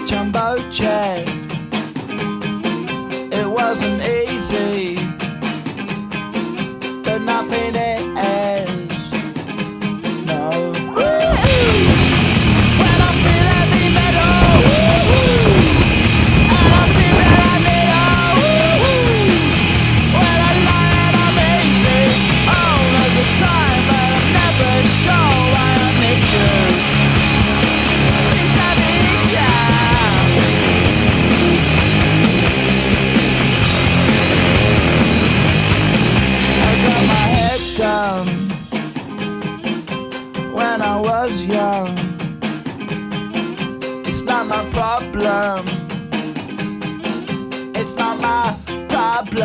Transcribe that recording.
jumbo jet. It wasn't easy, but nothing is. No. When I feel heavy metal, and I feel heavy metal. When I lie and I'm easy all of the time, but I'm never sure why I need you. Because I need you. Got my head down when I was young. It's not my problem. It's not my problem.